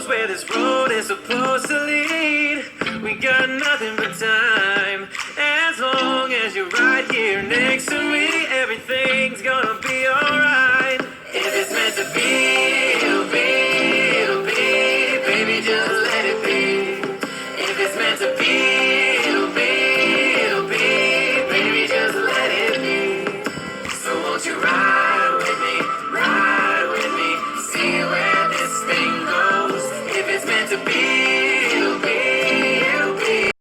where this road is supposed to lead. We got nothing but time. As long as you're right here next to me, everything's gonna be alright. If it's meant to be, it'll be, it'll be. Baby, just let it be. If it's meant to be, it'll be, it'll be. Baby, just let it be. So won't you ride with me, see where this thing goes. If it's meant to be, it'll be, it'll be.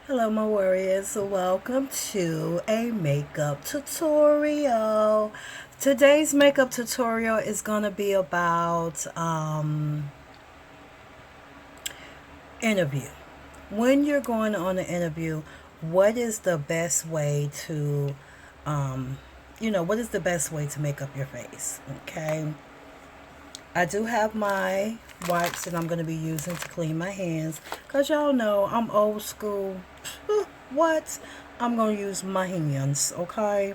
Hello my warriors, welcome to a makeup tutorial. Today's makeup tutorial is going to be about interview. When you're going on an interview, what is the best way to what is the best way to make up your face? Okay, I do have my wipes that I'm going to be using to clean my hands, because y'all know I'm old school. What? I'm going to use my hands, okay?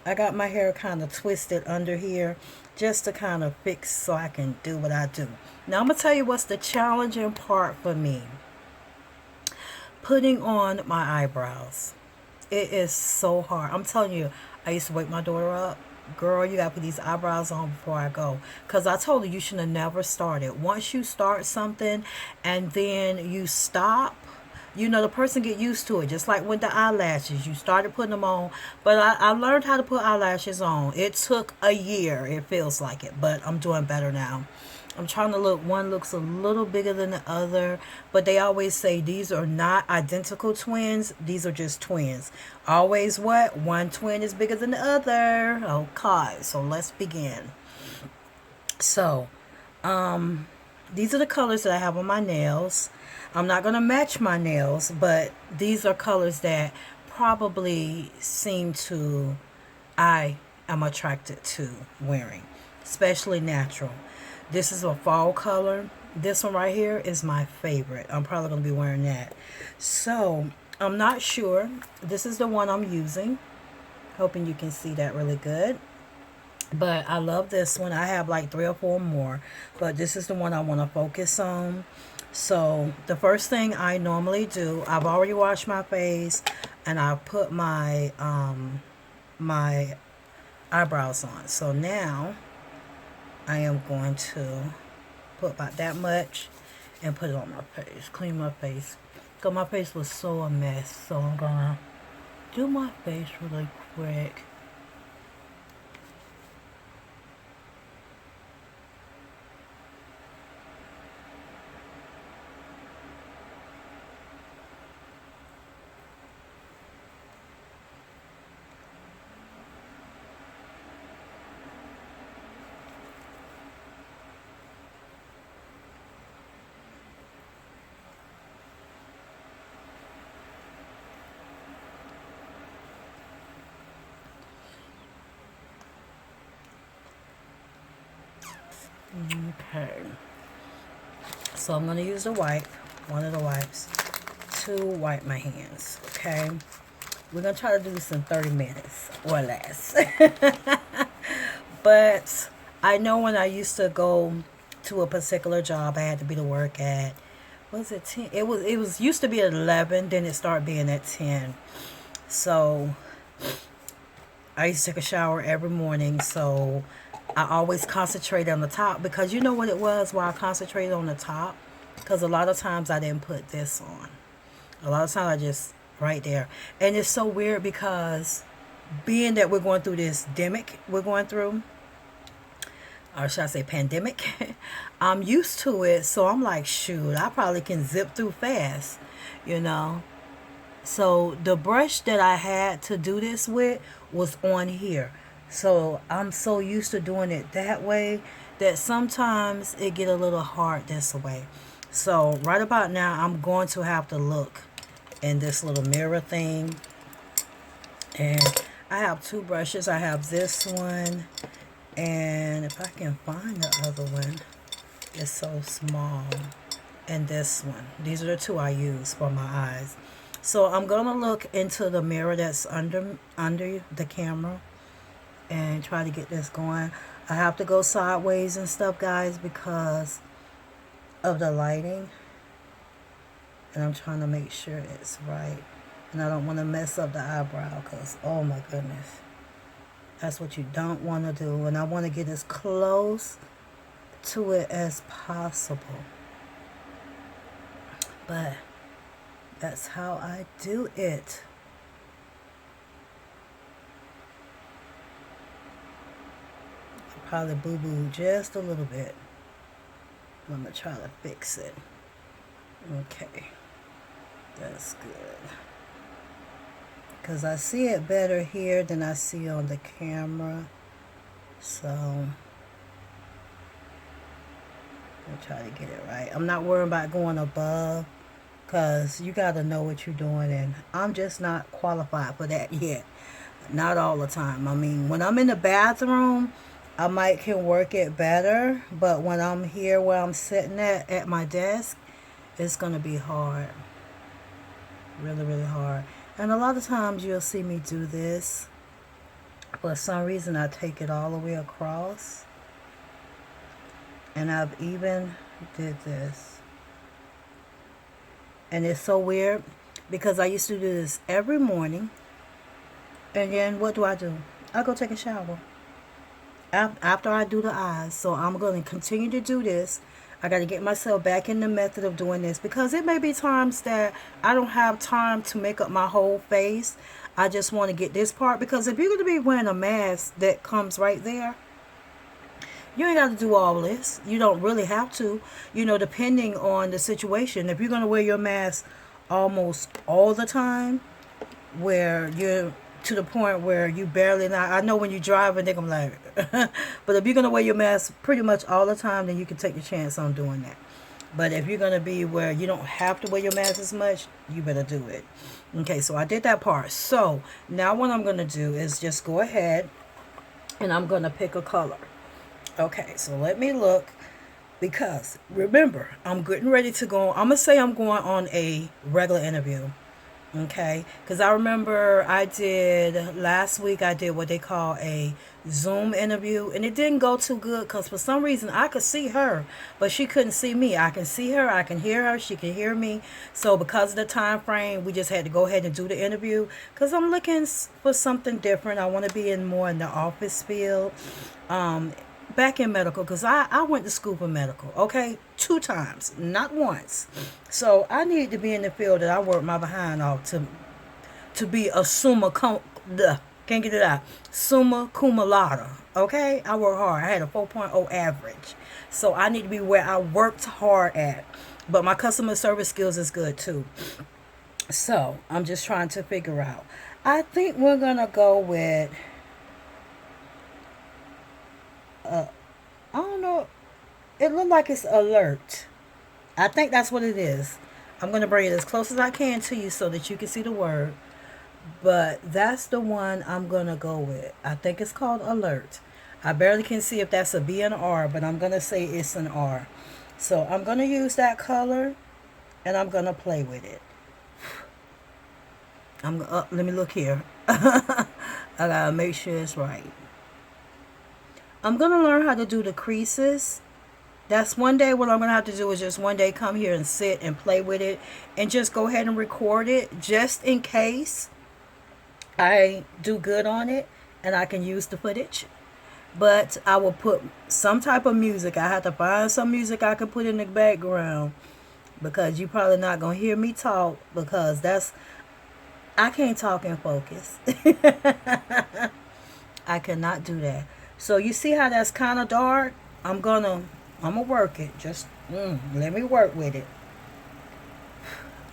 I got my hair kind of twisted under here just to kind of fix so I can do what I do. Now I'm going to tell you what's the challenging part for me. Putting on my eyebrows. It is so hard. I'm telling you, I used to wake my daughter up. Girl, you gotta put these eyebrows on before I go. Because I told her you should have never started. Once you start something and then you stop, the person get used to it. Just like with the eyelashes. You started putting them on. But I learned how to put eyelashes on. It took a year. It feels like it. But I'm doing better now. I'm trying to look. One looks a little bigger than the other. But they always say these are not identical twins. These are just twins. Always what? One twin is bigger than the other. Okay, so let's begin. So, these are the colors that I have on my nails. I'm not going to match my nails, but these are colors that probably I am attracted to wearing, especially natural. This is a fall color. This one right here is my favorite. I'm probably going to be wearing that. So, I'm not sure. This is the one I'm using. Hoping you can see that really good. But I love this one. I have like 3 or 4 more. But this is the one I want to focus on. So, the first thing I normally do, I've already washed my face. And I put my, my eyebrows on. So, now I am going to put about that much and put it on my face. Clean my face. Because my face was so a mess. So I'm going to do my face really quick. Okay, so I'm going to use one of the wipes, to wipe my hands, okay? We're going to try to do this in 30 minutes or less. But I know when I used to go to a particular job, I had to be to work at, was it 10? It was used to be at 11, then it started being at 10. So I used to take a shower every morning, so I always concentrate on the top, because you know what it was while I concentrated on the top? Because a lot of times I didn't put this on. A lot of times I just, right there. And it's so weird because being that we're going through this demic we're going through, or should I say pandemic, I'm used to it. So I'm like, shoot, I probably can zip through fast, So the brush that I had to do this with was on here. So I'm so used to doing it that way that sometimes it get a little hard this way. So right about now, I'm going to have to look in this little mirror thing. And I have 2 brushes. I have this one. And if I can find the other one, it's so small. And this one. These are the 2 I use for my eyes. So I'm going to look into the mirror that's under the camera and try to get this going. I have to go sideways and stuff, guys, because of the lighting. And I'm trying to make sure it's right. And I don't want to mess up the eyebrow because, oh my goodness. That's what you don't want to do. And I want to get as close to it as possible. But that's how I do it. Probably boo-boo just a little bit. I'm going to try to fix it. Okay. That's good. Because I see it better here than I see on the camera. So, I'll try to get it right. I'm not worried about going above. Because you got to know what you're doing. And I'm just not qualified for that yet. Not all the time. I mean, when I'm in the bathroom, I might can work it better. But when I'm here where I'm sitting at my desk, it's going to be hard. Really, really hard. And a lot of times you'll see me do this. For some reason, I take it all the way across. And I've even did this. And it's so weird because I used to do this every morning. And then what do? I go take a shower after I do the eyes. So I'm going to continue to do this. I got to get myself back in the method of doing this because it may be times that I don't have time to make up my whole face. I just want to get this part because if you're going to be wearing a mask that comes right there, you ain't got to do all this. You don't really have to, depending on the situation. If you're going to wear your mask almost all the time, where you're to the point where you barely not. I know when you drive and they're going to be like, but if you're going to wear your mask pretty much all the time, then you can take the chance on doing that. But if you're going to be where you don't have to wear your mask as much, you better do it. Okay, so I did that part. So now what I'm going to do is just go ahead and I'm going to pick a color. Okay, so let me look, because remember, I'm getting ready to go. I'm going to say I'm going on a regular interview. Okay, because I remember last week I did what they call a Zoom interview, and it didn't go too good because for some reason I could see her, but she couldn't see me. I can see her, I can hear her, she can hear me. So because of the time frame, we just had to go ahead and do the interview because I'm looking for something different. I want to be more in the office field. Back in medical, because I went to school for medical, okay, 2 times, not once. So I need to be in the field that I work my behind off to be a summa cum laude, okay? I work hard. I had a 4.0 average. So I need to be where I worked hard at. But my customer service skills is good too. So I'm just trying to figure out. I think we're going to go with... I don't know. It looked like it's alert. I think that's what it is. I'm going to bring it as close as I can to you so that you can see the word. But that's the one I'm going to go with. I think it's called alert. I barely can see if that's a B and R, but I'm going to say it's an R. So I'm going to use that color and I'm going to play with it. Let me look here. I got to make sure it's right. I'm going to learn how to do the creases. That's one day what I'm going to have to do is just one day come here and sit and play with it and just go ahead and record it just in case I do good on it and I can use the footage. But I will put some type of music. I have to find some music I can put in the background because you're probably not going to hear me talk because I can't talk in focus. I cannot do that. So you see how that's kind of dark? I'm gonna work it. Just let me work with it.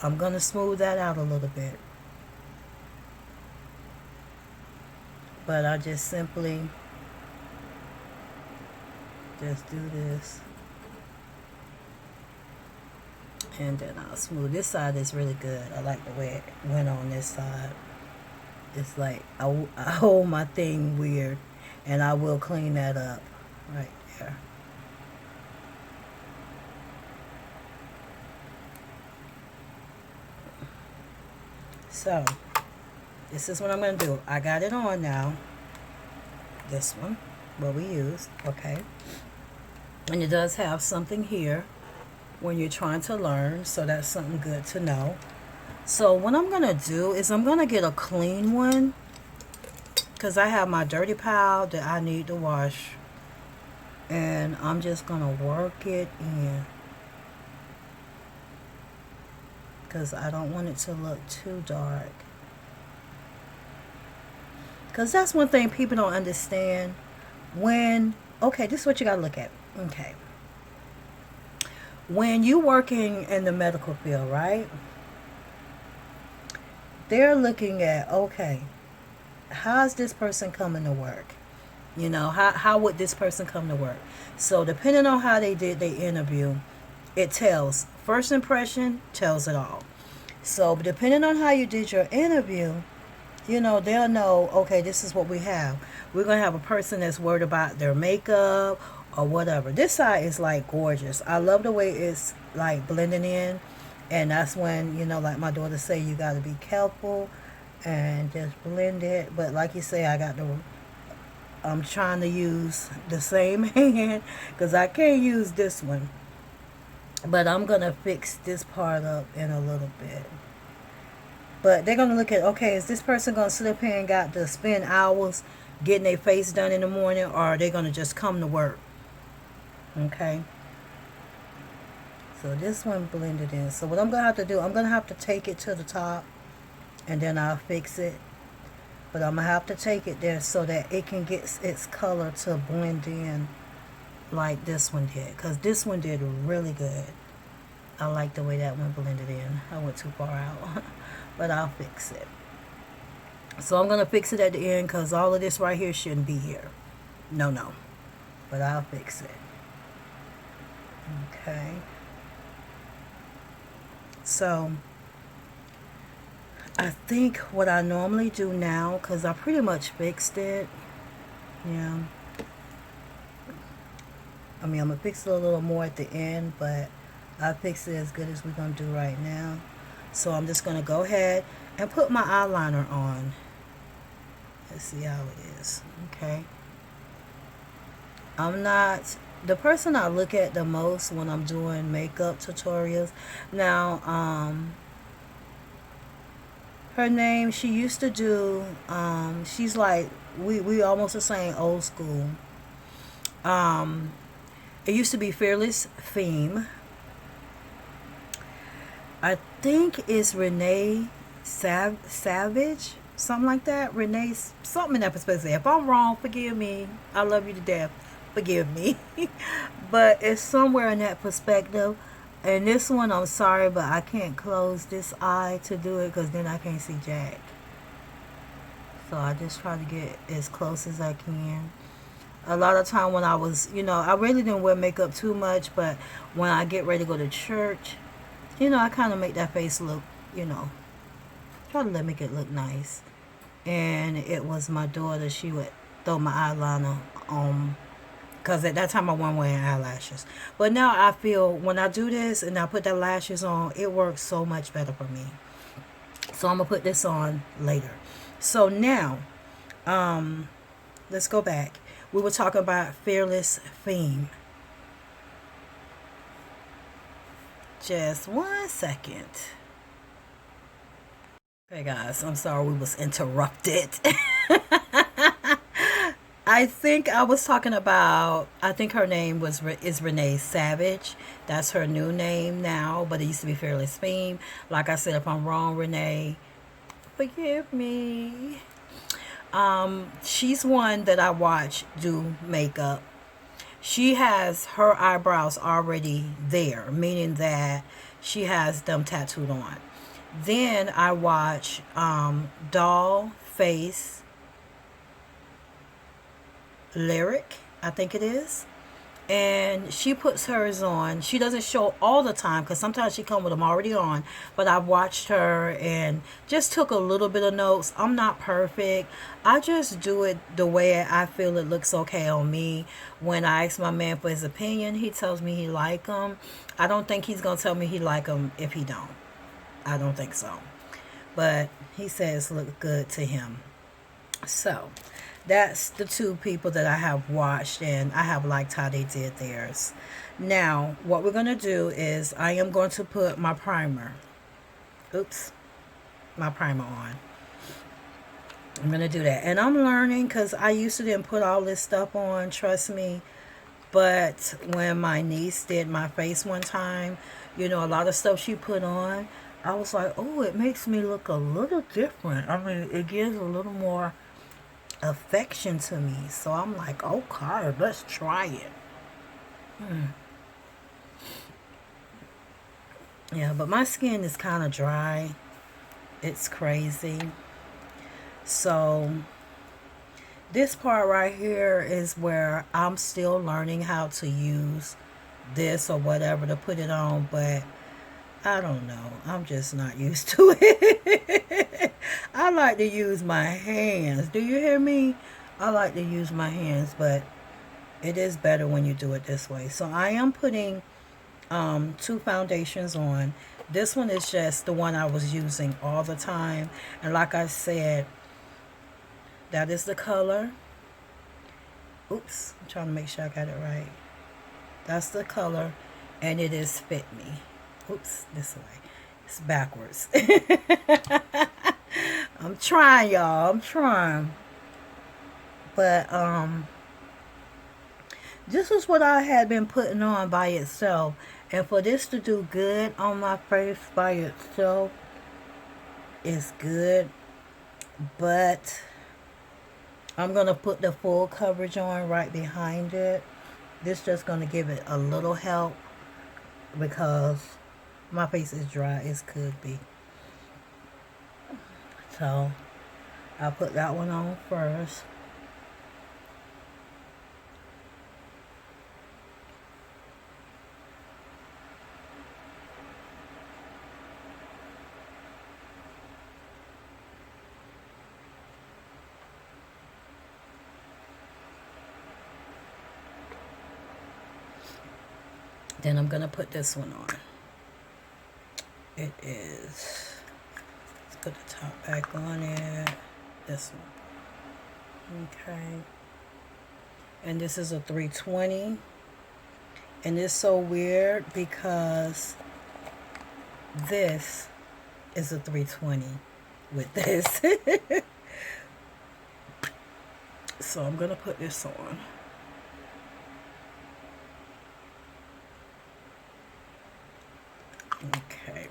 I'm gonna smooth that out a little bit. But I just simply just do this. And then I'll smooth. This side is really good. I like the way it went on this side. It's like I hold my thing weird. And I will clean that up right there. So, this is what I'm going to do. I got it on now. This one, what we used, okay. And it does have something here when you're trying to learn. So that's something good to know. So what I'm going to do is I'm going to get a clean one, because I have my dirty pile that I need to wash. And I'm just going to work it in, because I don't want it to look too dark. Because that's one thing people don't understand. Okay, this is what you got to look at. Okay. When you working in the medical field, right? They're looking at, okay, how's this person coming to work? You know, how would this person come to work? So depending on how they did their interview, it tells. First impression tells it all. So depending on how you did your interview, you know, they'll know, okay, this is what we have. We're going to have a person that's worried about their makeup or whatever. This side is like gorgeous. I love the way it's like blending in. And that's when, you know, like my daughter say, you got to be careful and just blend it. But like you say, I'm trying to use the same hand because I can't use this one. But I'm going to fix this part up in a little bit. But they're going to look at, okay, is this person going to sit up here and got to spend hours getting their face done in the morning, or are they going to just come to work? Okay. So this one blended in. So what I'm going to have to do, I'm going to have to take it to the top and then I'll fix it. But I'm going to have to take it there so that it can get its color to blend in like this one did. Because this one did really good. I like the way that one blended in. I went too far out. But I'll fix it. So I'm going to fix it at the end because all of this right here shouldn't be here. No. But I'll fix it. Okay. So I think what I normally do now, because I pretty much fixed it. Yeah. I mean, I'm going to fix it a little more at the end, but I fixed it as good as we're going to do right now. So I'm just going to go ahead and put my eyeliner on. Let's see how it is. Okay. I'm not the person I look at the most when I'm doing makeup tutorials. Now, her name, she used to do, she's like, we almost the same, old school. It used to be Fearless Femme. I think it's Renee Savage, something like that. Renee, something in that perspective. If I'm wrong, forgive me. I love you to death. Forgive me. But it's somewhere in that perspective. And this one, I'm sorry, but I can't close this eye to do it because then I can't see Jack. So I just try to get as close as I can. A lot of time when I was, I really didn't wear makeup too much, but when I get ready to go to church, I kind of make that face look, try to make it look nice. And it was my daughter, she would throw my eyeliner on, because at that time I wasn't wearing eyelashes. But now I feel when I do this and I put the lashes on, it works so much better for me. So I'm going to put this on later. So now, let's go back. We were talking about Fearless Femme. Just 1 second. Okay, guys, I'm sorry we was interrupted. I think I was talking about, I think her name is Renee Savage. That's her new name now, but it used to be Fearless Femme. Like I said, if I'm wrong, Renee, forgive me. She's one that I watch do makeup. She has her eyebrows already there, meaning that she has them tattooed on. Then I watch Doll Face Lyric, I think it is. And she puts hers on. She doesn't show all the time because sometimes she come with them already on. But I watched her and just took a little bit of notes. I'm not perfect. I just do it the way I feel it looks okay on me. When I ask my man for his opinion, he tells me he like them. I don't think he's going to tell me he like them if he don't. I don't think so. But he says look good to him. So that's the two people that I have watched and I have liked how they did theirs. Now, what we're going to do is I am going to put my primer. Oops. My primer on. I'm going to do that. And I'm learning because I used to didn't put all this stuff on, trust me. But when my niece did my face one time, you know, a lot of stuff she put on, I was like, oh, it makes me look a little different. I mean, it gives a little more affection to me. So I'm like, okay, let's try it. Yeah, but my skin is kind of dry. It's crazy. So this part right here is where I'm still learning how to use this or whatever to put it on, but I don't know. I'm just not used to it. I like to use my hands. Do you hear me? I like to use my hands, but it is better when you do it this way. So I am putting two foundations on. This one is just the one I was using all the time. And like I said, that is the color. Oops, I'm trying to make sure I got it right. That's the color, and it is Fit Me. Oops, this way. It's backwards. I'm trying, y'all. I'm trying. But this is what I had been putting on by itself. And for this to do good on my face by itself is good. But I'm going to put the full coverage on right behind it. This just going to give it a little help because my face is dry as could be. So I'll put that one on first. Then I'm going to put this one on. It is, let's put the top back on it. This one. Okay. And this is a 320. And it's so weird because this is a 320 with this. So I'm going to put this on. Okay.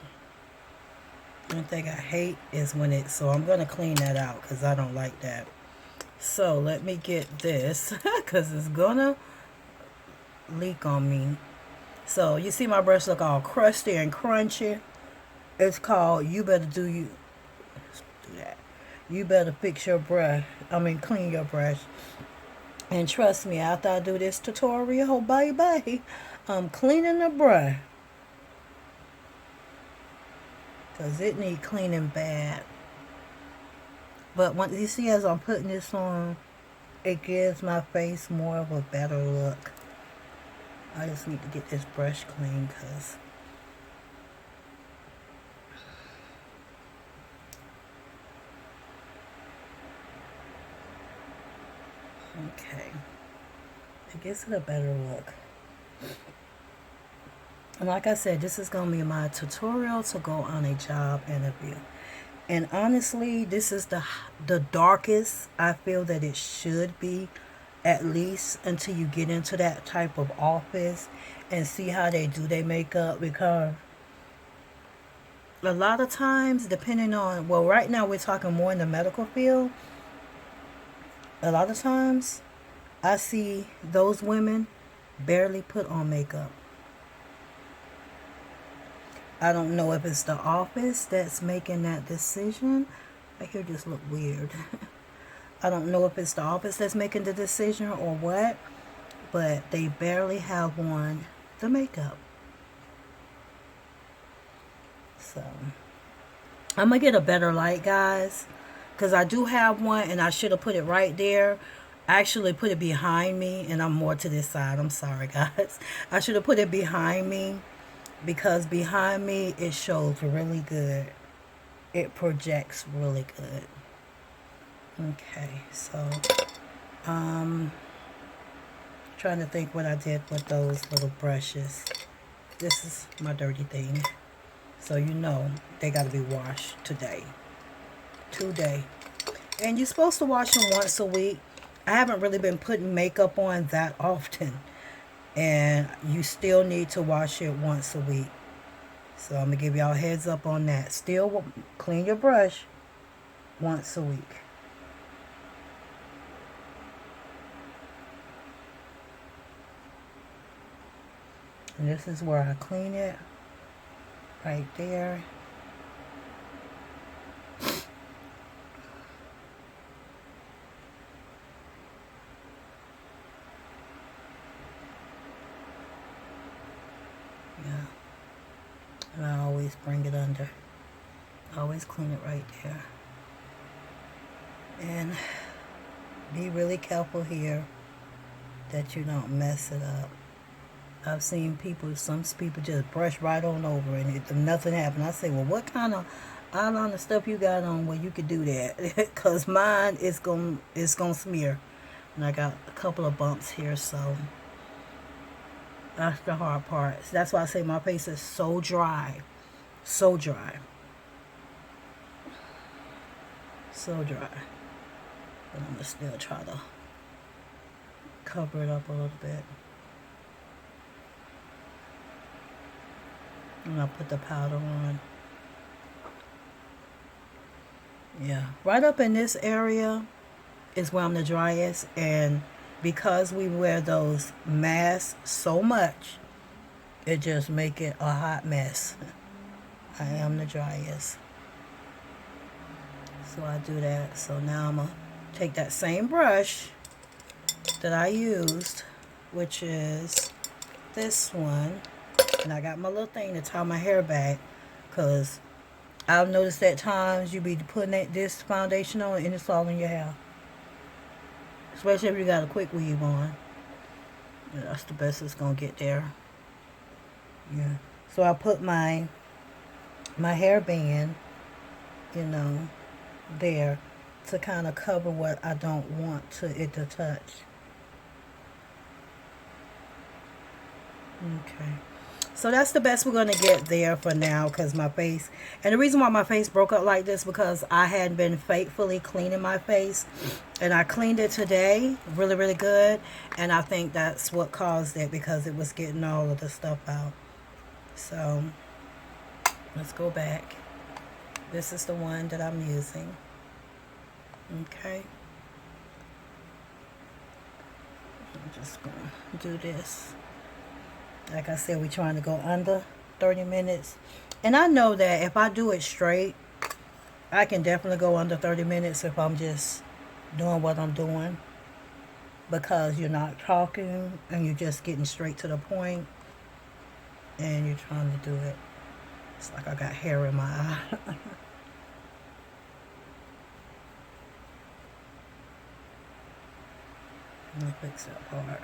One thing I hate is when it, so I'm going to clean that out because I don't like that. So let me get this because it's going to leak on me. So you see my brush look all crusty and crunchy. It's called You Better Do That. You better fix your brush. Clean your brush. And trust me, after I do this tutorial, baby, I'm cleaning the brush. Because it needs cleaning bad. But once you see as I'm putting this on, it gives my face more of a better look. I just need to get this brush clean because okay. It gives it a better look. And like I said, this is going to be my tutorial to go on a job interview. And honestly, this is the darkest I feel that it should be, at least until you get into that type of office and see how they do their makeup. Because a lot of times, depending on, well, right now we're talking more in the medical field. A lot of times, I see those women barely put on makeup. I don't know if it's the office that's making that decision. My hair just look weird. I don't know if it's the office that's making the decision or what, but they barely have on the makeup. So I'm gonna get a better light, guys, because I do have one and I should have put it right there. I actually put it behind me, and I'm more to this side. I'm sorry, guys. I should have put it behind me because behind me it shows really good. It projects really good. Okay, so trying trying to think what I did with those little brushes. This is my dirty thing. So you know they got to be washed today. Today. And you're supposed to wash them once a week. I haven't really been putting makeup on that often. And you still need to wash it once a week. So I'm going to give y'all a heads up on that. Still clean your brush once a week. And this is where I clean it. Right there. Yeah. And I always bring it under. I always clean it right there. And be really careful here that you don't mess it up. I've seen people, some people just brush right on over and nothing happened. I say, well, what kind of eyeliner stuff you got on where you could do that? Because mine is gonna smear. And I got a couple of bumps here, so that's the hard part. So that's why I say my face is so dry. So dry. So dry. But I'm going to still try to cover it up a little bit. And I'll put the powder on. Yeah. Right up in this area is where I'm the driest. And because we wear those masks so much, it just make it a hot mess. I am the driest. So I do that. So now I'm going to take that same brush that I used, which is this one. And I got my little thing to tie my hair back, because I've noticed at times you be putting this foundation on and it's all in your hair. Especially if you got a quick weave on. Yeah, that's the best it's going to get there. Yeah. So I put my hairband, you know, there to kind of cover what I don't want it to touch. Okay. So that's the best we're going to get there for now, because my face, and the reason why my face broke up like this, because I hadn't been faithfully cleaning my face, and I cleaned it today really, really good, and I think that's what caused it, because it was getting all of the stuff out. So let's go back. This is the one that I'm using. Okay. I'm just going to do this. Like I said, we're trying to go under 30 minutes. And I know that if I do it straight, I can definitely go under 30 minutes if I'm just doing what I'm doing. Because you're not talking and you're just getting straight to the point. And you're trying to do it. It's like I got hair in my eye. Let me fix that part.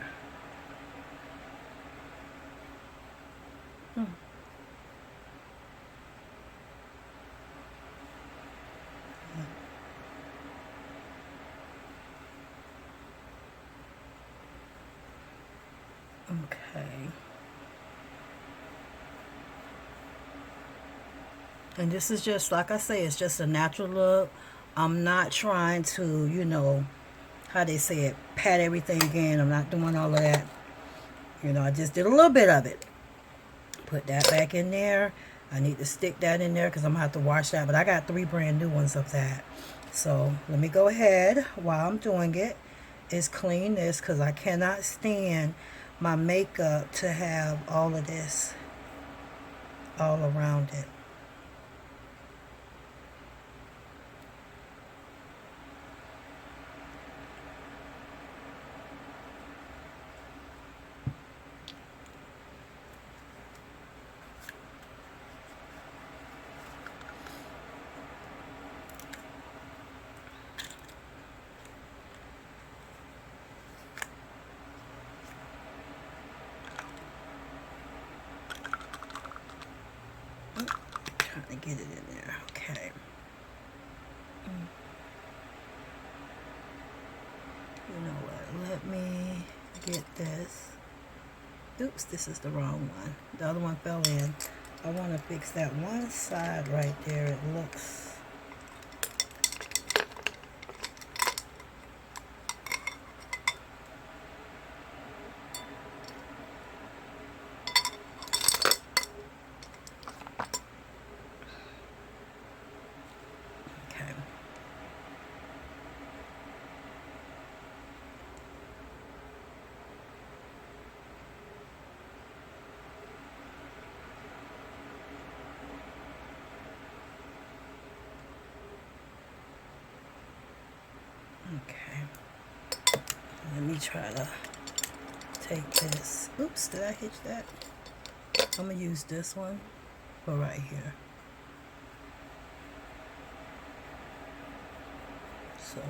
Okay. And this is just, like I say, it's just a natural look. I'm not trying to, you know, how they say it, pat everything in. I'm not doing all of that. You know, I just did a little bit of it. Put that back in there. I need to stick that in there because I'm going to have to wash that. But I got 3 brand new ones of that. So let me go ahead while I'm doing it. Is clean this, because I cannot stand my makeup to have all of this all around it. Trying to get it in there. Okay. You know what? Let me get this. Oops, this is the wrong one. The other one fell in. I want to fix that one side right there. It looks... Okay. Okay. Let me try to take this. Oops, did I hitch that? I'm going to use this one for right here. So,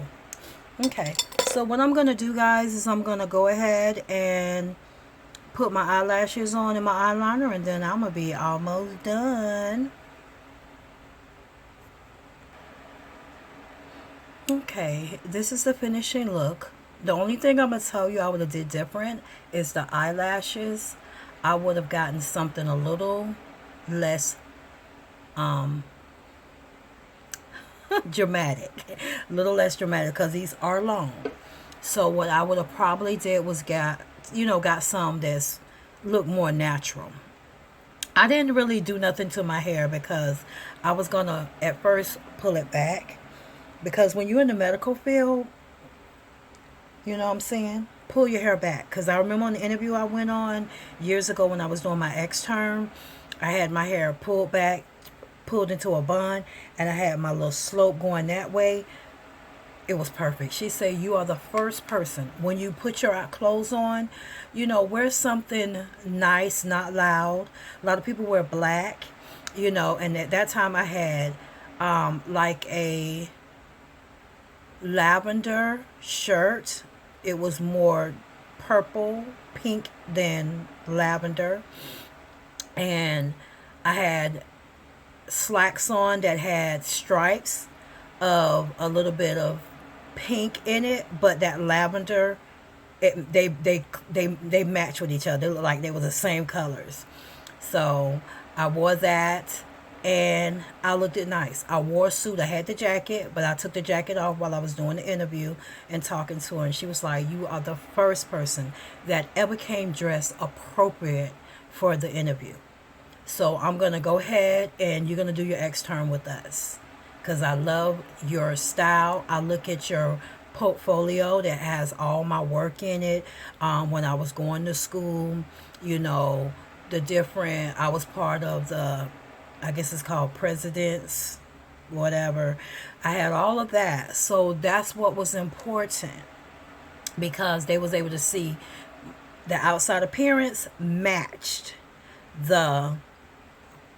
okay. So what I'm going to do, guys, is I'm going to go ahead and put my eyelashes on and my eyeliner, and then I'm going to be almost done. Okay, this is the finishing look. The only thing I'm going to tell you I would have did different is the eyelashes. I would have gotten something a little less dramatic. A little less dramatic because these are long. So what I would have probably did was got some that's look more natural. I didn't really do nothing to my hair because I was going to at first pull it back. Because when you're in the medical field, you know what I'm saying? Pull your hair back. Because I remember on the interview I went on years ago when I was doing my extern, I had my hair pulled back, pulled into a bun, and I had my little slope going that way. It was perfect. She said, you are the first person, when you put your clothes on, wear something nice, not loud. A lot of people wear black, and at that time I had like a lavender shirt. It was more purple, pink than lavender. And I had slacks on that had stripes of a little bit of pink in it, but that lavender, they match with each other. They look like they were the same colors. So I wore that, and I looked it nice. I wore a suit. I had the jacket, but I took the jacket off while I was doing the interview and talking to her. And she was like, you are the first person that ever came dressed appropriate for the interview. So I'm going to go ahead and you're going to do your extern with us. Because I love your style. I look at your portfolio that has all my work in it. When I was going to school, I was part of the, I guess it's called presidents, whatever. I had all of that. So that's what was important, because they was able to see the outside appearance matched the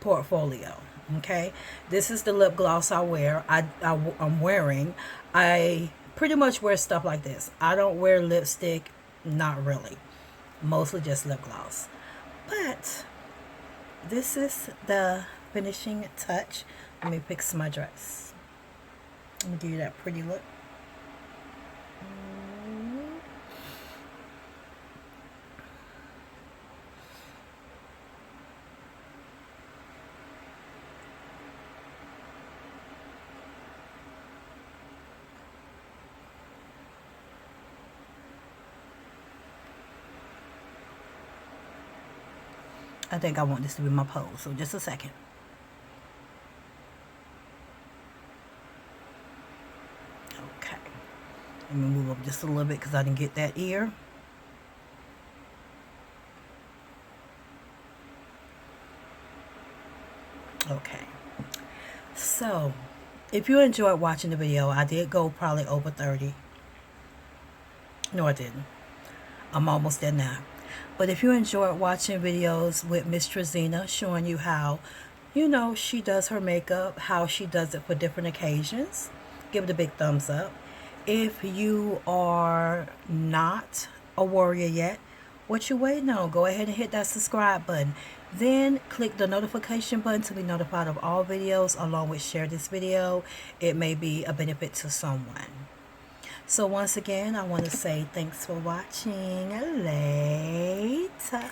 portfolio. Okay, this is the lip gloss I wear. I'm wearing. I pretty much wear stuff like this. I don't wear lipstick, not really. Mostly just lip gloss. But this is the finishing touch. Let me fix my dress. Let me give you that pretty look. I think I want this to be my pose, so just a second. Okay. Let me move up just a little bit because I didn't get that ear. Okay. So, if you enjoyed watching the video, I did go probably over 30. No, I didn't. I'm almost there now. But if you enjoyed watching videos with Mz.TreZena showing you how, she does her makeup, how she does it for different occasions, give it a big thumbs up. If you are not a warrior yet, what you waiting on? Go ahead and hit that subscribe button. Then click the notification button to be notified of all videos, along with share this video. It may be a benefit to someone. So once again, I want to say thanks for watching. Later.